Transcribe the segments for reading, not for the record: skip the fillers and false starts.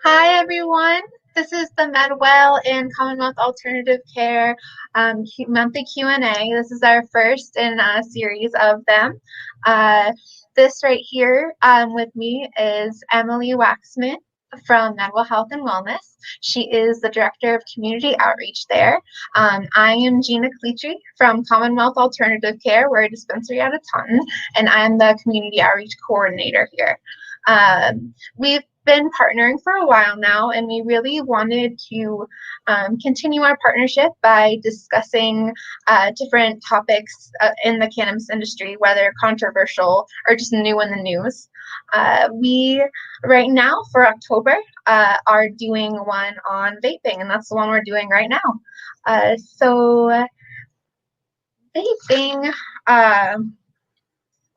Hi, everyone. This is the MedWell and Commonwealth Alternative Care monthly Q&A. This is our first in a series of them. This right here with me is Emily Waxman from MedWell Health and Wellness. She is the Director of Community Outreach there. I am Gina Caitri from Commonwealth Alternative Care. We're a dispensary out of Taunton, and I'm the Community Outreach Coordinator here. We've been partnering for a while now, and we really wanted to continue our partnership by discussing different topics in the cannabis industry, whether controversial or just new in the news. We right now for October are doing one on vaping, and that's the one we're doing right now. So vaping.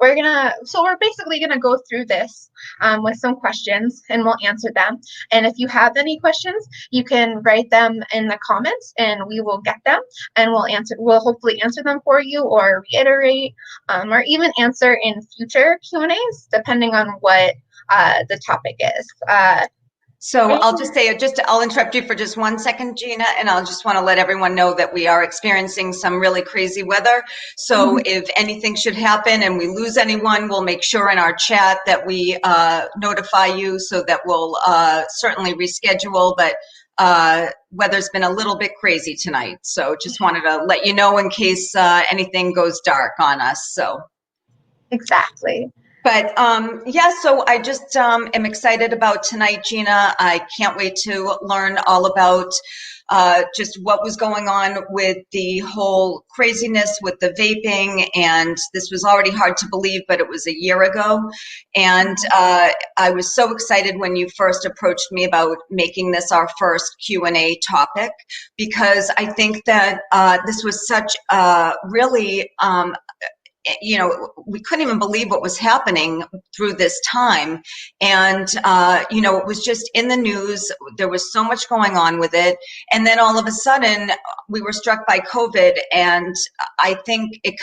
We're basically gonna go through this with some questions, and we'll answer them. And if you have any questions, you can write them in the comments, and we will get them, and we'll hopefully answer them for you, or reiterate, or even answer in future Q&As, depending on what the topic is. So I'll just say, I'll interrupt you for just 1 second, Gina, and I'll just want to let everyone know that we are experiencing some really crazy weather. So if anything should happen and we lose anyone, we'll make sure in our chat that we notify you so that we'll certainly reschedule. But weather's been a little bit crazy tonight. So just wanted to let you know in case anything goes dark on us. So Exactly. But yeah, so I just am excited about tonight, Gina. I can't wait to learn all about just what was going on with the whole craziness with the vaping. And this was already hard to believe, but it was a year ago. And I was so excited when you first approached me about making this our first Q&A topic, because I think that this was such a really we couldn't even believe what was happening through this time. And, it was just in the news. There was so much going on with it. And then all of a sudden, we were struck by COVID. And I think it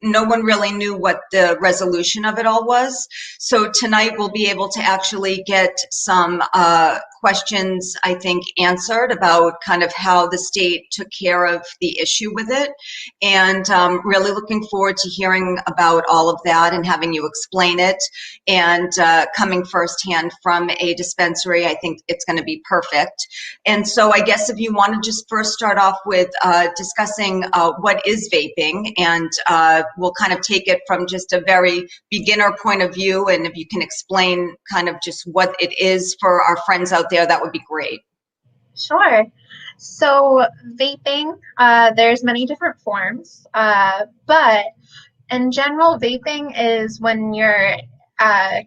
no one really knew what the resolution of it all was. So tonight we'll be able to actually get some questions, I think, answered about kind of how the state took care of the issue with it. And really looking forward to hearing about all of that and having you explain it. And coming firsthand from a dispensary, I think it's going to be perfect. And so I guess if you want to just first start off with discussing what is vaping, and we'll kind of take it from just a very beginner point of view, and if you can explain kind of just what it is for our friends out there, that would be great. Sure. So vaping, there's many different forms, but in general, vaping is when you're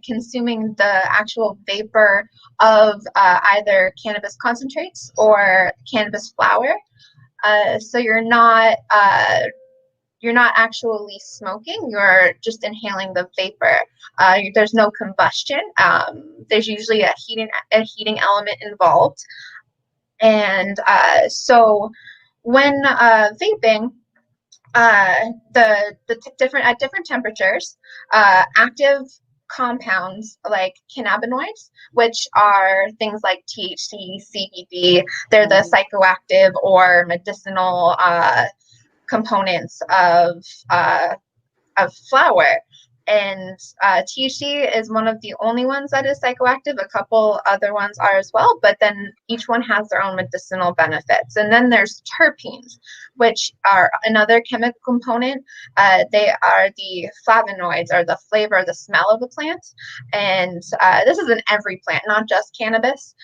consuming the actual vapor of either cannabis concentrates or cannabis flower. So you're not actually smoking, you're just inhaling the vapor. There's no combustion. There's usually a heating element involved. And so when vaping, at different temperatures, active compounds like cannabinoids, which are things like THC, CBD, they're the psychoactive or medicinal components of flower. And THC is one of the only ones that is psychoactive. A couple other ones are as well, but then each one has their own medicinal benefits. And then there's terpenes, which are another chemical component. They are the flavonoids, or the flavor, the smell of the plant. And this is in every plant, not just cannabis,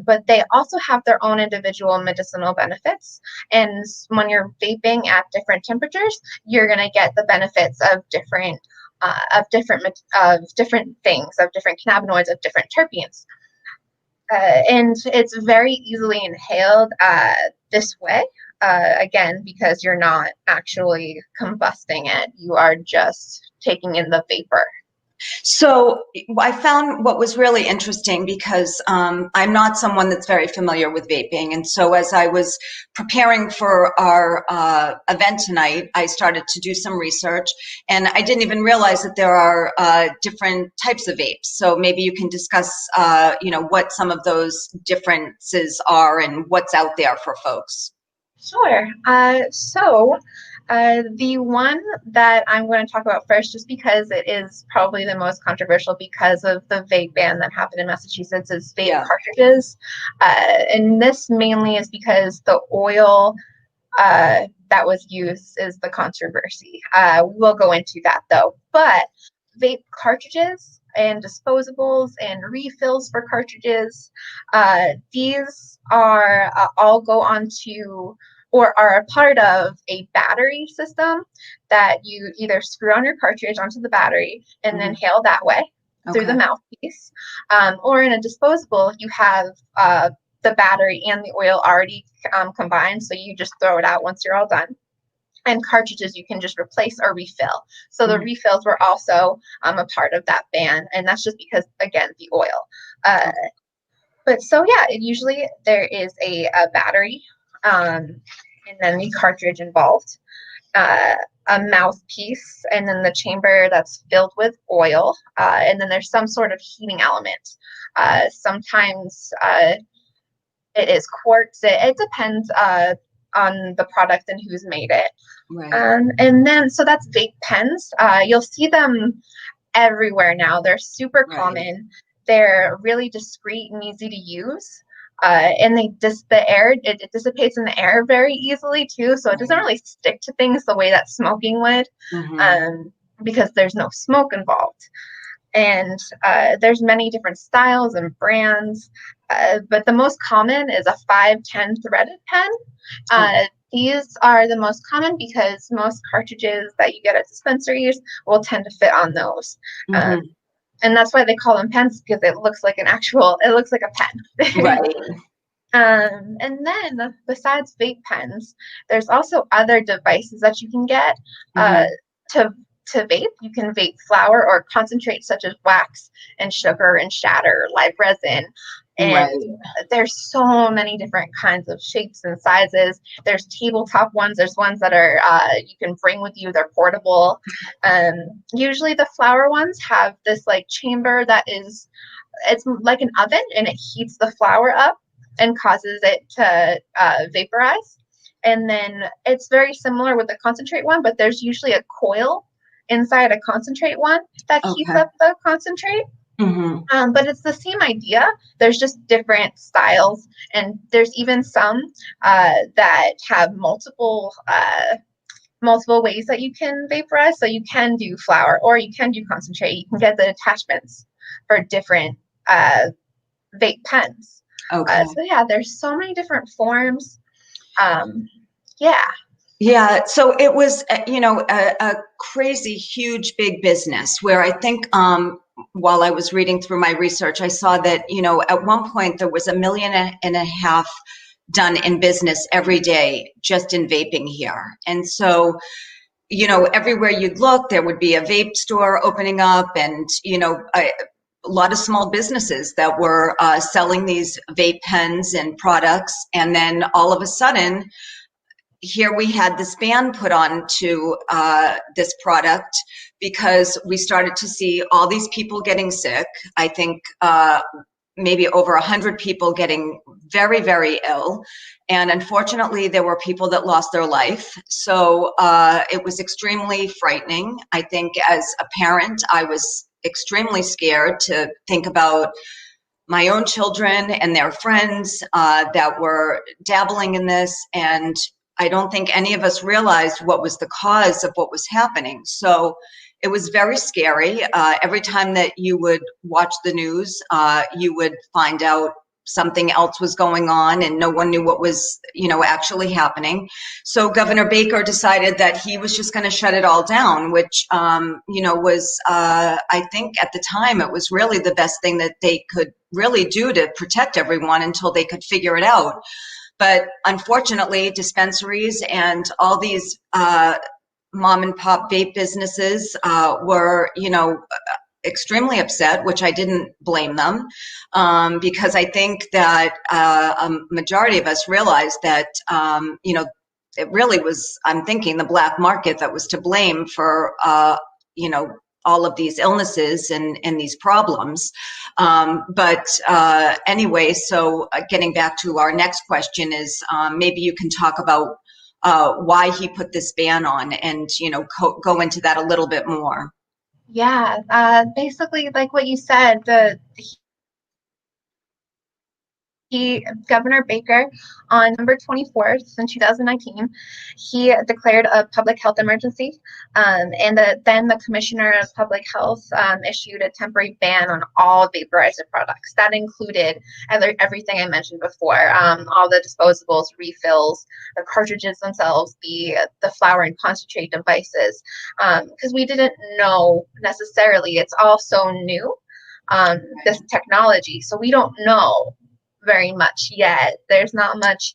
but they also have their own individual medicinal benefits. And when you're vaping at different temperatures, you're going to get the benefits of different things, of different cannabinoids, of different terpenes. And it's very easily inhaled this way, again, because you're not actually combusting it. You are just taking in the vapor. So I found what was really interesting because I'm not someone that's very familiar with vaping. And so as I was preparing for our event tonight, I started to do some research, and I didn't even realize that there are different types of vapes. So maybe you can discuss, what some of those differences are and what's out there for folks. Sure. The one that I'm going to talk about first, just because it is probably the most controversial because of the vape ban that happened in Massachusetts, is vape cartridges. And this mainly is because the oil that was used is the controversy. We'll go into that though. But vape cartridges and disposables and refills for cartridges, these are all go on to or are a part of a battery system that you either screw on your cartridge onto the battery and then inhale that way through the mouthpiece, or in a disposable, you have the battery and the oil already combined, so you just throw it out once you're all done. And cartridges you can just replace or refill. So the refills were also a part of that ban, and that's just because, again, the oil. Usually there is a battery, and then the cartridge involved, a mouthpiece, and then the chamber that's filled with oil, and then there's some sort of heating element. Sometimes it is quartz. It depends on the product and who's made it. Right. And then, so that's vape pens. You'll see them everywhere now. They're super common. They're really discreet and easy to use. And the air, it dissipates in the air very easily too. So it doesn't really stick to things the way that smoking would, because there's no smoke involved. And there's many different styles and brands, but the most common is a 510 threaded pen. These are the most common because most cartridges that you get at dispensaries will tend to fit on those. And that's why they call them pens, because it looks like a pen. Right. And then besides vape pens, there's also other devices that you can get to vape. You can vape flower or concentrates such as wax and sugar and shatter, live resin. And there's so many different kinds of shapes and sizes. There's tabletop ones. There's ones that are you can bring with you. They're portable. Usually the flower ones have this like chamber that it's like an oven, and it heats the flower up and causes it to vaporize. And then it's very similar with the concentrate one, but there's usually a coil inside a concentrate one that heats up the concentrate. But it's the same idea. There's just different styles, and there's even some that have multiple ways that you can vaporize. So you can do flower or you can do concentrate. You can get the attachments for different vape pens. There's so many different forms. Yeah, so it was, a crazy, huge, big business where I think while I was reading through my research, I saw that, at one point there was $1.5 million done in business every day just in vaping here. And so, everywhere you'd look, there would be a vape store opening up, and, a lot of small businesses that were selling these vape pens and products. And then all of a sudden, here we had this ban put on to this product because we started to see all these people getting sick. I think maybe over 100 people getting very, very ill. And unfortunately, there were people that lost their life. So it was extremely frightening. I think as a parent, I was extremely scared to think about my own children and their friends that were dabbling in this. And I don't think any of us realized what was the cause of what was happening. So it was very scary. Every time that you would watch the news, you would find out something else was going on and no one knew what was, actually happening. So Governor Baker decided that he was just going to shut it all down, which, was, I think at the time, it was really the best thing that they could really do to protect everyone until they could figure it out. But unfortunately, dispensaries and all these mom and pop vape businesses were, extremely upset, which I didn't blame them, because I think that a majority of us realized that, it really was, I'm thinking, the black market that was to blame for, all of these illnesses and these problems. But anyway, so getting back to our next question is, maybe you can talk about why he put this ban on and, go into that a little bit more. Yeah, basically, like what you said, Governor Baker, on November 24th in 2019, he declared a public health emergency, and then the Commissioner of Public Health issued a temporary ban on all vaporizer products. That included everything I mentioned before, all the disposables, refills, the cartridges themselves, the flower and concentrate devices, because we didn't know necessarily. It's all so new, this technology, so we don't know very much yet. There's not much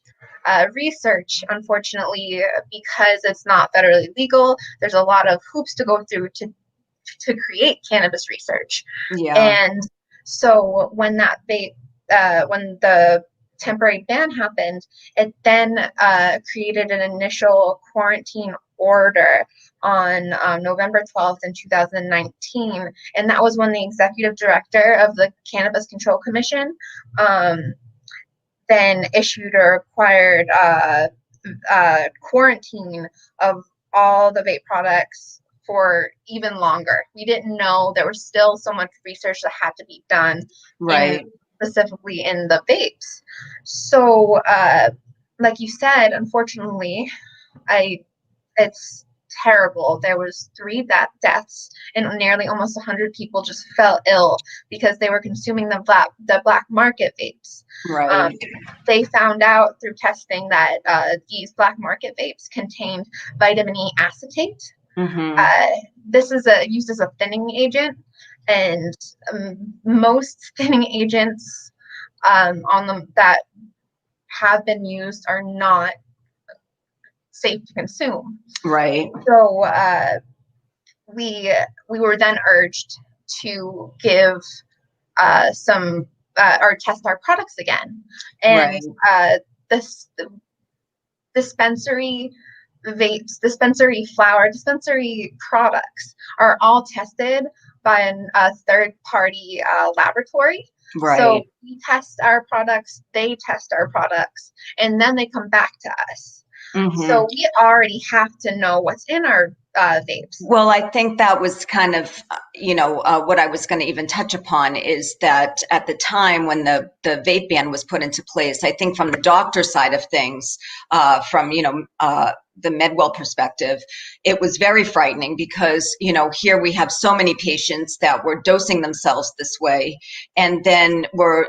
research, unfortunately, because it's not federally legal. There's a lot of hoops to go through to create cannabis research. Yeah. And so when when the temporary ban happened, it then created an initial quarantine order on November 12th in 2019, and that was when the executive director of the Cannabis Control Commission then issued a required quarantine of all the vape products for even longer. We didn't know there was still so much research that had to be done, Right. specifically in the vapes. So, like you said, unfortunately, it's terrible. There was 3 deaths, and nearly almost 100 people just fell ill because they were consuming the black market vapes. Right. They found out through testing that these black market vapes contained vitamin E acetate. Mm-hmm. This is used as a thinning agent, and most thinning agents on them that have been used are not safe to consume. Right. So we were then urged to give some or test our products again, and this dispensary vapes, dispensary flower, dispensary products are all tested by a third-party laboratory. Right. So we test our products, they test our products, and then they come back to us. Mm-hmm. So we already have to know what's in our vapes. Well, I think that was kind of, what I was going to even touch upon is that at the time when the vape ban was put into place, I think from the doctor side of things, from, the MedWell perspective, it was very frightening because, here we have so many patients that were dosing themselves this way and then were,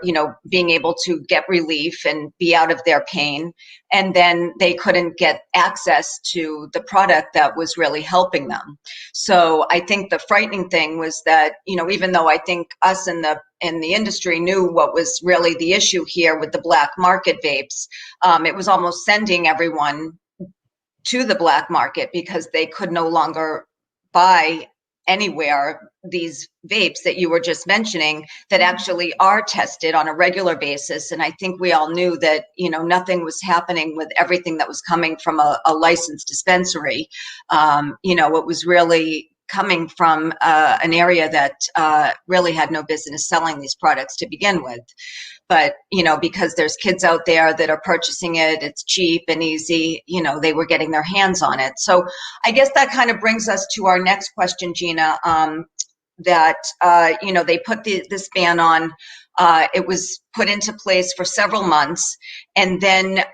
being able to get relief and be out of their pain. And then they couldn't get access to the product that was really helping them. So I think the frightening thing was that, even though I think us in the industry knew what was really the issue here with the black market vapes, it was almost sending everyone to the black market because they could no longer buy anywhere these vapes that you were just mentioning that actually are tested on a regular basis. And I think we all knew that, nothing was happening with everything that was coming from a licensed dispensary. It was really coming from an area that really had no business selling these products to begin with. But, because there's kids out there that are purchasing it, it's cheap and easy, they were getting their hands on it. So I guess that kind of brings us to our next question, Gina, that, they put this ban on. It was put into place for several months, and then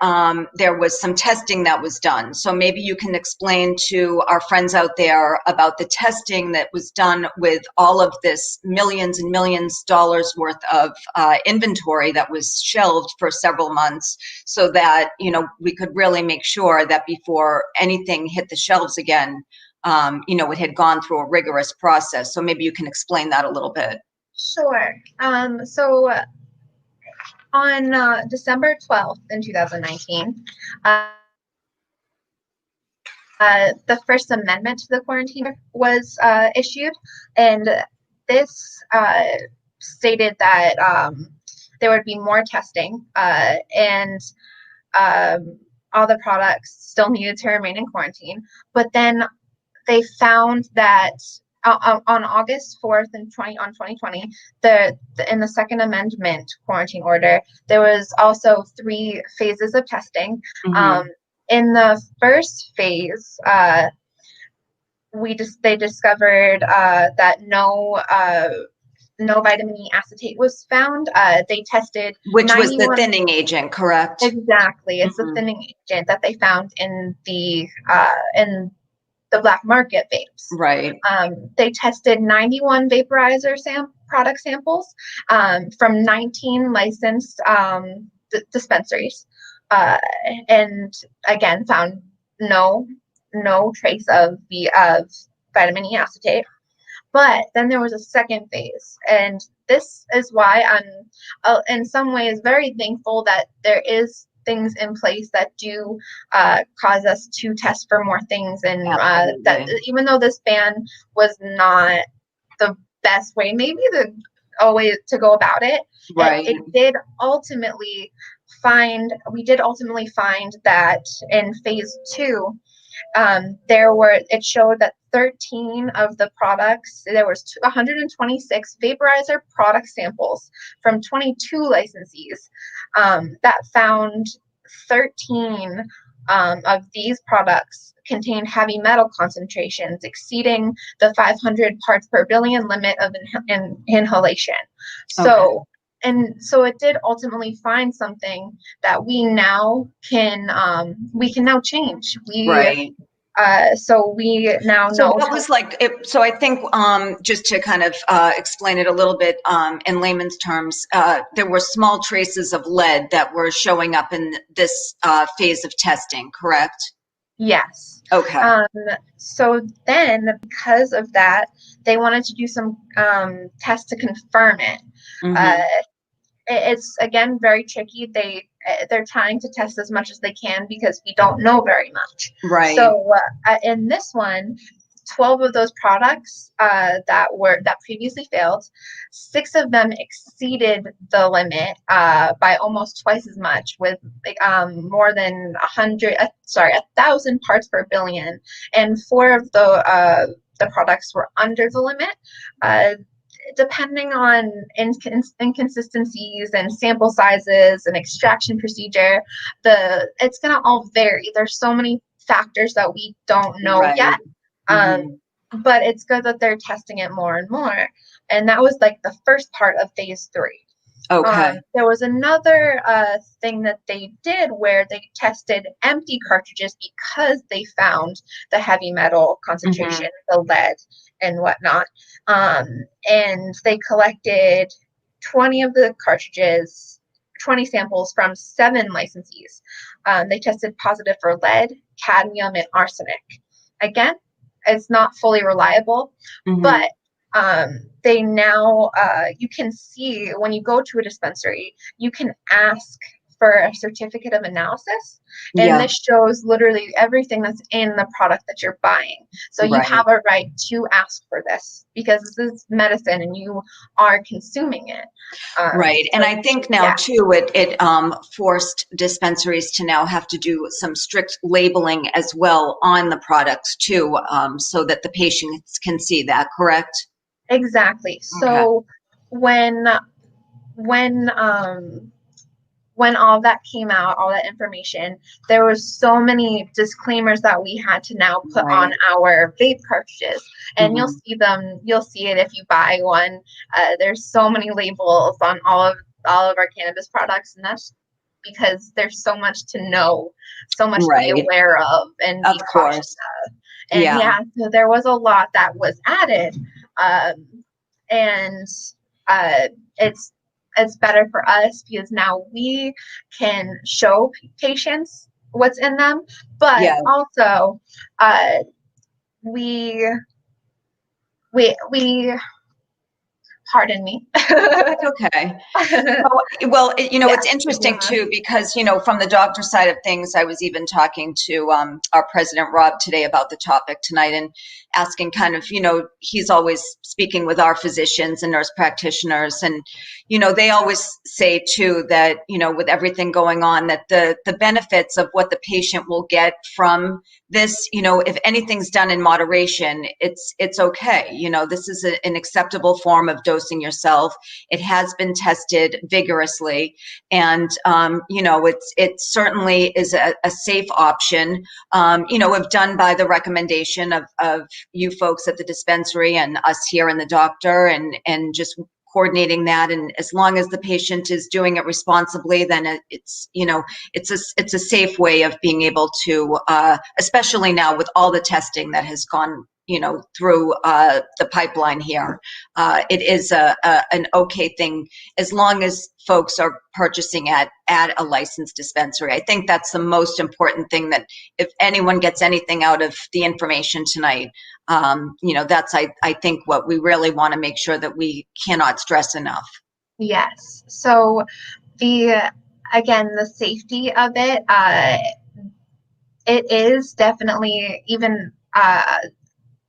there was some testing that was done. So maybe you can explain to our friends out there about the testing that was done with all of this millions and millions dollars worth of inventory that was shelved for several months, so that we could really make sure that before anything hit the shelves again, it had gone through a rigorous process. So maybe you can explain that a little bit. Sure. So on December 12th in 2019, the First Amendment to the quarantine was issued, and this stated that there would be more testing, and all the products still needed to remain in quarantine. But then they found that on August 4th in 2020, in the Second Amendment quarantine order, there was also 3 phases of testing. In the first phase, they discovered that no vitamin E acetate was found. They tested, which was the thinning agent, correct? Exactly, it's the thinning agent that they found in the black market vapes. Right. They tested 91 vaporizer product samples from 19 licensed dispensaries, and again found no trace of vitamin E acetate. But then there was a second phase, and this is why I'm in some ways very thankful that there is things in place that do cause us to test for more things, and that even though this ban was not the best way, maybe the way to go about it, right. We did ultimately find that in phase 2, it showed that 13 of the products, there was 126 vaporizer product samples from 22 licensees that found 13 of these products contained heavy metal concentrations exceeding the 500 parts per billion limit of inhalation. So, and so it did ultimately find something that we now can now change. Right. So we now know. So what was so I think just to kind of explain it a little bit in layman's terms, there were small traces of lead that were showing up in this phase of testing, correct? Yes. Okay. So then, because of that, they wanted to do some tests to confirm it. It's again very tricky. They're trying to test as much as they can because we don't know very much. Right. So in this one, 12 of those products that previously failed, 6 of them exceeded the limit by almost twice as much, with more than 1,000 parts per billion, and 4 of the products were under the limit. Depending on inconsistencies and sample sizes and extraction procedure, it's going to all vary. There's so many factors that we don't know yet. But it's good that they're testing it more and more. And that was like the first part of phase 3. Okay. There was another thing that they did where they tested empty cartridges because they found the heavy metal concentration, the lead and whatnot. And they collected 20 of the cartridges, 20 samples from 7 licensees. They tested positive for lead, cadmium, and arsenic. Again, it's not fully reliable, but they now, you can see when you go to a dispensary, you can ask for a certificate of analysis, and this shows literally everything that's in the product that you're buying. So you have a right to ask for this because this is medicine and you are consuming it. Right. And I think now too, it forced dispensaries to now have to do some strict labeling as well on the products too, so that the patients can see that, correct? Exactly. So when all that came out, all that information, there was so many disclaimers that we had to now put on our vape cartridges, and you'll see it if you buy one. There's so many labels on all of our cannabis products, and that's because there's so much to know, so much to be aware of and be cautious of. And so there was a lot that was added, and it's better for us because now we can show patients what's in them, but also we pardon me. That's okay. Well, it's interesting too, because, from the doctor side of things, I was even talking to our president, Rob, today about the topic tonight. And, asking kind of, he's always speaking with our physicians and nurse practitioners, and, they always say too that, with everything going on, that the benefits of what the patient will get from this, if anything's done in moderation, it's okay. This is an acceptable form of dosing yourself. It has been tested vigorously, and it certainly is a safe option. If done by the recommendation of you folks at the dispensary and us here and the doctor, and just coordinating that, and as long as the patient is doing it responsibly, then it's a safe way of being able to, especially now with all the testing that has gone through the pipeline here. It is an okay thing as long as folks are purchasing at a licensed dispensary. I think that's the most important thing, that if anyone gets anything out of the information tonight, that's, I think, what we really want to make sure that we cannot stress enough. Yes. So the safety of it, it is definitely even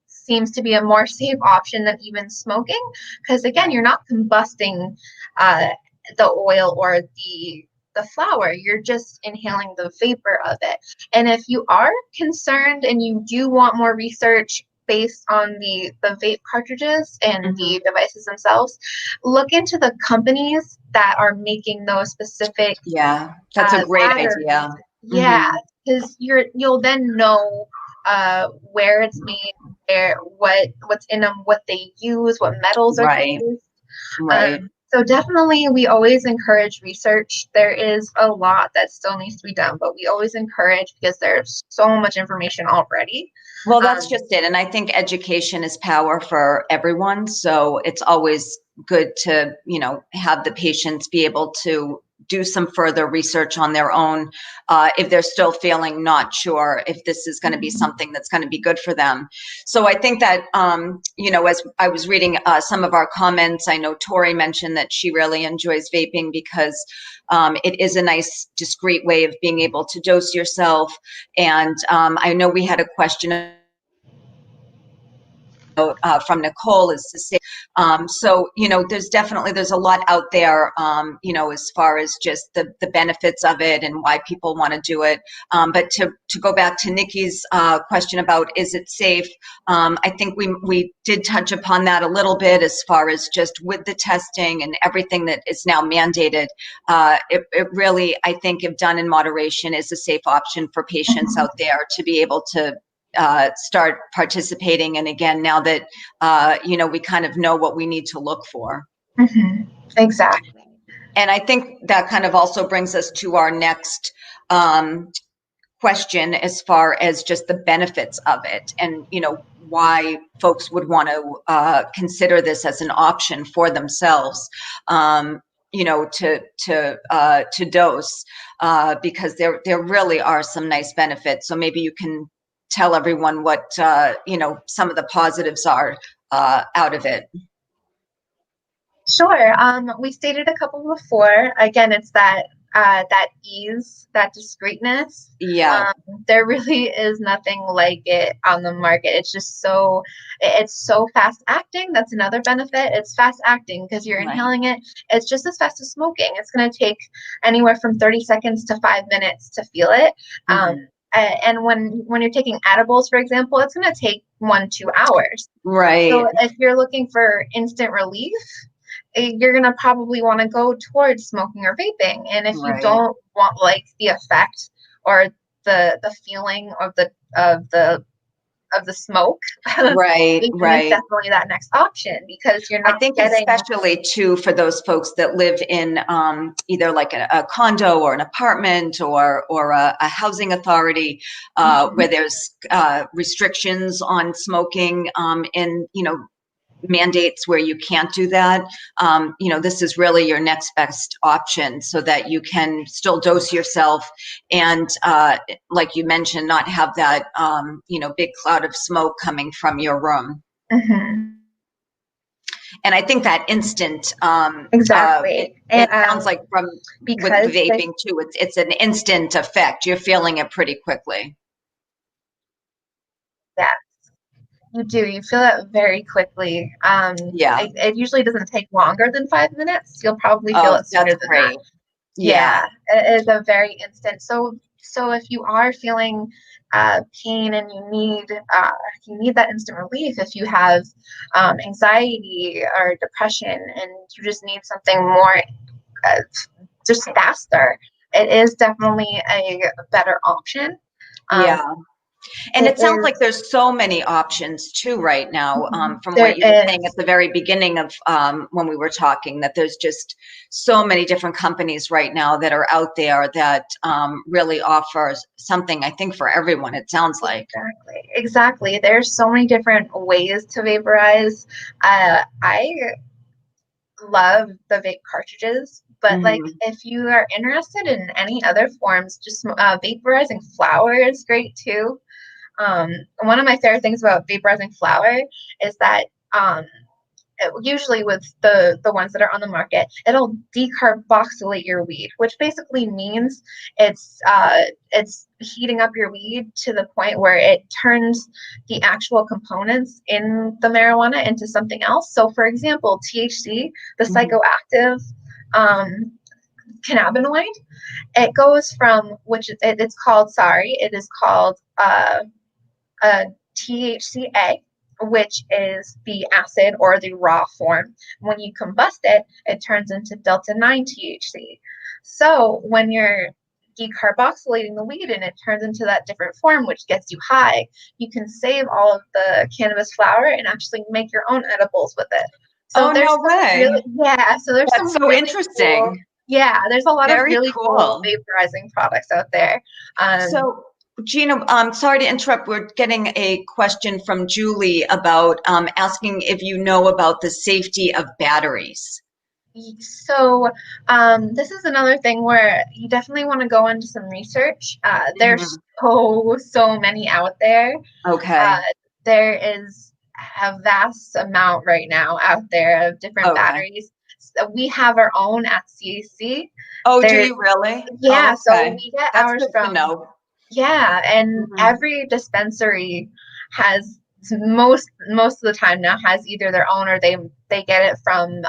seems to be a more safe option than even smoking, because again, you're not combusting the oil or the flower, you're just inhaling the vapor of it. And if you are concerned and you do want more research based on the vape cartridges and the devices themselves, look into the companies that are making those specific that's a great batteries. idea. Yeah, because you'll then know where it's made, what's in them, what they use, what metals are used. Right. So definitely, we always encourage research. There is a lot that still needs to be done, but we always encourage, because there's so much information already. Well, that's just it. And I think education is power for everyone. So it's always good to, have the patients be able to do some further research on their own, if they're still feeling not sure if this is going to be something that's going to be good for them. So I think that, as I was reading some of our comments, I know Tori mentioned that she really enjoys vaping because it is a nice, discreet way of being able to dose yourself. And I know we had a question from Nicole, is to say, so there's a lot out there, as far as just the benefits of it and why people want to do it. But to go back to Nikki's question about, is it safe? I think we did touch upon that a little bit, as far as just with the testing and everything that is now mandated. It really, I think, if done in moderation, is a safe option for patients out there to be able to start participating. And again, now that, we kind of know what we need to look for. Exactly. And I think that kind of also brings us to our next question, as far as just the benefits of it, and, why folks would want to consider this as an option for themselves, to dose, because there really are some nice benefits. So maybe you can tell everyone what, some of the positives are out of it. Sure. We stated a couple before. Again, it's that ease, that discreetness. Yeah. There really is nothing like it on the market. It's just it's so fast acting. That's another benefit. It's fast acting because you're inhaling it. It's just as fast as smoking. It's going to take anywhere from 30 seconds to 5 minutes to feel it. And when you're taking edibles, for example, it's going to take 1-2 hours. Right. So if you're looking for instant relief, you're going to probably want to go towards smoking or vaping. And if you don't want like the effect or the feeling of the smoke, it's definitely that next option, because you're not I think especially too for those folks that live in either like a condo or an apartment or a housing authority where there's restrictions on smoking, and mandates where you can't do that. This is really your next best option, so that you can still dose yourself and, like you mentioned, not have that, big cloud of smoke coming from your room. And I think that instant, exactly. It sounds like with vaping too, it's an instant effect. You're feeling it pretty quickly. You do. You feel it very quickly. Yeah. It usually doesn't take longer than 5 minutes. You'll probably feel Oh, it sooner that's than that. great. Yeah. Yeah, it is a very instant. So if you are feeling pain and you need that instant relief, if you have anxiety or depression and you just need something more uh, just faster, it is definitely a better option. Um, Yeah. And it it sounds like is there's so many options too right now, from there what you were saying at is the very beginning of when we were talking, that there's just so many different companies right now that are out there that really offers something, I think, for everyone, it sounds like. exactly. There's so many different ways to vaporize. I love the vape cartridges, but like Mhm. if you are interested in any other forms, just vaporizing flower is great too. One of my favorite things about vaporizing flower is that usually with the ones that are on the market, it'll decarboxylate your weed, which basically means it's heating up your weed to the point where it turns the actual components in the marijuana into something else. So, for example, THC, the Mhm. psychoactive um, cannabinoid, it goes from it's called it is called THCA, which is the acid or the raw form. When you combust it, it turns into delta 9 THC. So when you're decarboxylating the weed and it turns into that different form, which gets you high, you can save all of the cannabis flower and actually make your own edibles with it. So Oh, there's no some way. really, yeah, so there's That's some so really cool, interesting. yeah, there's a lot of Very really cool cool. vaporizing products out there. Um, So, Gina, I'm sorry to interrupt. We're getting a question from Julie about asking if you know about the safety of batteries. So, this is another thing where you definitely want to go into some research. There's Mhm. so many out there. Uh, Okay. there is a vast amount right now out there of different Okay. batteries. So we have our own at CAC. Oh, do There's you really? Yeah, Oh, so okay. we get That's ours good to from know. yeah, and Hmm. every dispensary has most of the time now has either their own or they get it from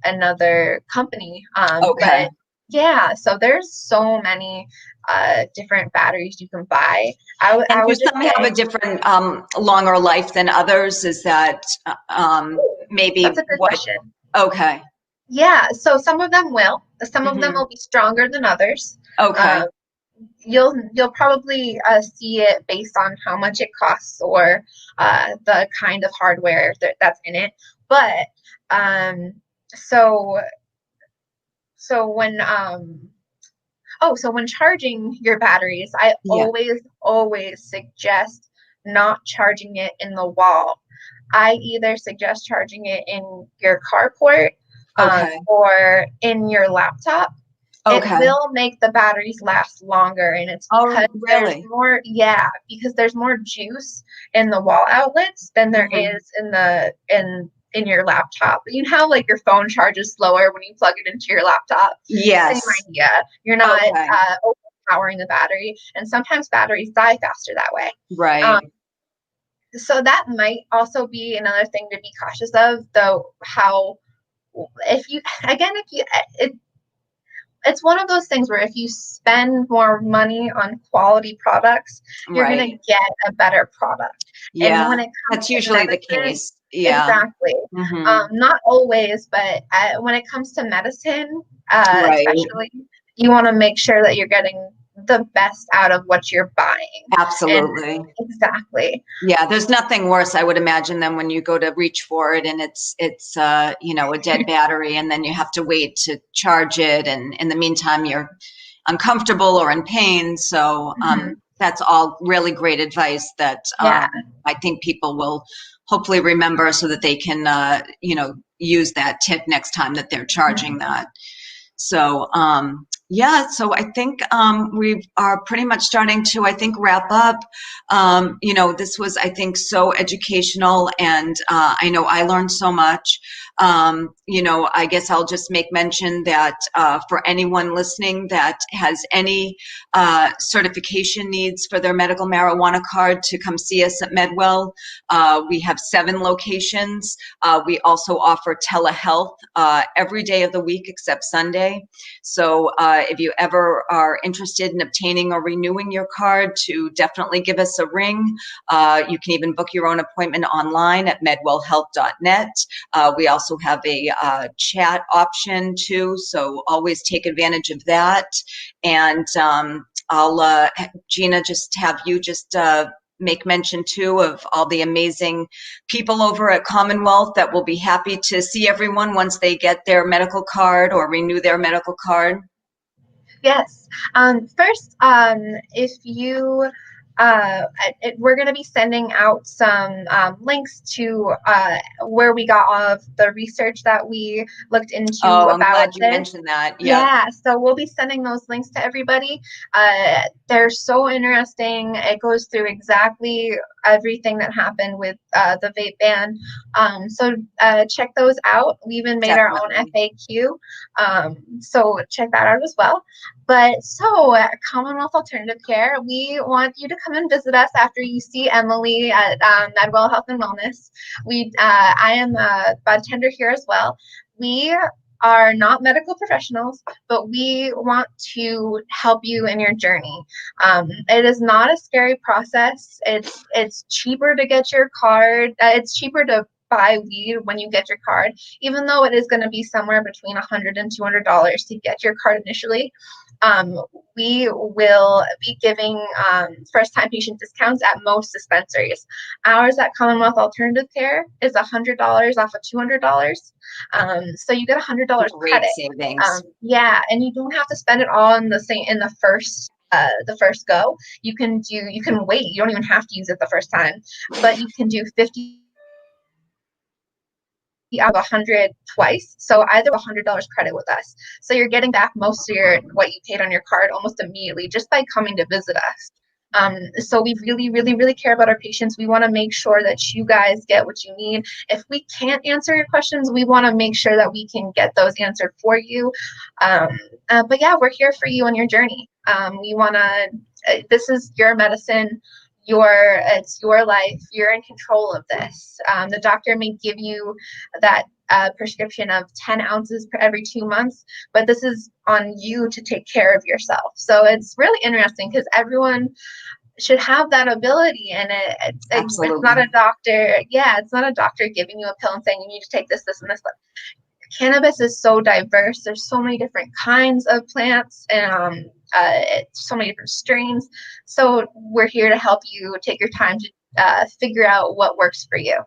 another company. Okay. But yeah, so there's so many different batteries you can buy. And I do would just some have a say different longer life than others? Is that that's maybe a good what? question. Okay. Yeah, so some of them will. Some of them Hmm. will be stronger than others. Okay. Um, you'll probably see it based on how much it costs or the kind of hardware that's in it. But um, so so when so when charging your batteries, I Yeah. always suggest not charging it in the wall. I either suggest charging it in your carport Okay. or in your laptop. It Okay. will make the batteries last longer, and it's because Oh, really? because there's more juice in the wall outlets than there Hmm. is in your laptop. You know how like your phone charges slower when you plug it into your laptop? Same Yes. idea. You're not Okay. overpowering the battery, and sometimes batteries die faster that way. Um, Right. so that might also be another thing to be cautious of, though. How if you again if you it, it's one of those things where if you spend more money on quality products, you're going to Right. get a better product. And Yeah. when it comes That's to usually the medicine, case. Yeah. exactly. Hmm. Not always, but when it comes to medicine, Right. especially, you want to make sure that you're getting the best out of what you're buying. And Absolutely. exactly. Yeah, there's nothing worse, I would imagine, than when you go to reach for it and it's a dead battery, and then you have to wait to charge it, and in the meantime you're uncomfortable or in pain. So Mhm. that's all really great advice that Yeah. I think people will hopefully remember, so that they can use that tip next time that they're charging Mhm. that. So Yeah, so I think we are pretty much starting to, I think, wrap up. This was, I think, so educational, and I know I learned so much. I guess I'll just make mention that for anyone listening that has any certification needs for their medical marijuana card, to come see us at MedWell. We have 7 locations. We also offer telehealth every day of the week except Sunday. So if you ever are interested in obtaining or renewing your card, to definitely give us a ring. You can even book your own appointment online at medwellhealth.net. We also have a chat option too, so always take advantage of that. And I'll, Gina, just have you just make mention too of all the amazing people over at Commonwealth that will be happy to see everyone once they get their medical card or renew their medical card. Yes. First, if you, we're going to be sending out some links to where we got all of the research that we looked into Oh, I'm about glad you this. mentioned that. Yeah, so we'll be sending those links to everybody. They're so interesting. It goes through exactly everything that happened with the vape ban. So check those out. We even made our own FAQ. So check that out as well. But so Commonwealth Alternative Care, we want you to come and visit us after you see Emily at MedWell Health and Wellness. I am a bartender here as well. We are not medical professionals, but we want to help you in your journey. It is not a scary process. It's cheaper to get your card. It's cheaper to buy weed when you get your card, even though it is going to be somewhere between $100 and $200 to get your card initially. We will be giving first-time patient discounts at most dispensaries. Ours at Commonwealth Alternative Care is $100 off of $200. So you get $100 credit. Savings. Yeah, and you don't have to spend it all in the first go. You can wait. You don't even have to use it the first time, but you can do 50 out of 100 twice. So either $100 credit with us. So you're getting back most of what you paid on your card almost immediately just by coming to visit us. So we really, really, really care about our patients. We want to make sure that you guys get what you need. If we can't answer your questions, we want to make sure that we can get those answered for you. But yeah, we're here for you on your journey. This is your medicine. It's your life. You're in control of this. The doctor may give you that prescription of 10 ounces per every 2 months, but this is on you to take care of yourself. So it's really interesting because everyone should have that ability, and it's not a doctor. Yeah, it's not a doctor giving you a pill and saying you need to take this, this, and this. Cannabis is so diverse. There's so many different kinds of plants and so many different strains. So we're here to help you take your time to figure out what works for you.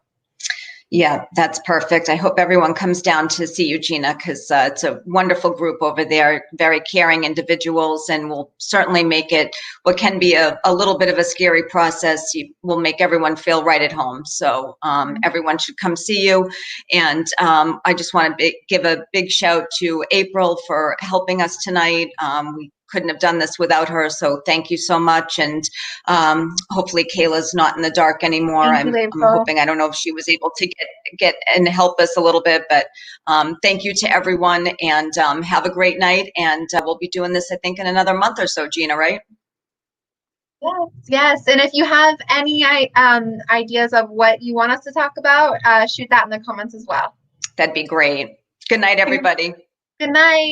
Yeah, that's perfect. I hope everyone comes down to see you, Gina, because it's a wonderful group over there, very caring individuals, and will certainly make it what can be a little bit of a scary process. Will make everyone feel right at home. So everyone should come see you. And I just want to give a big shout to April for helping us tonight. We couldn't have done this without her, so thank you so much. And hopefully Kayla's not in the dark anymore. I'm hoping. I don't know if she was able to get and help us a little bit, but thank you to everyone, and have a great night. And we'll be doing this, I think, in another month or so, Gina, right? Yes. And if you have any ideas of what you want us to talk about, shoot that in the comments as well. That'd be great. Good night, everybody. Good night.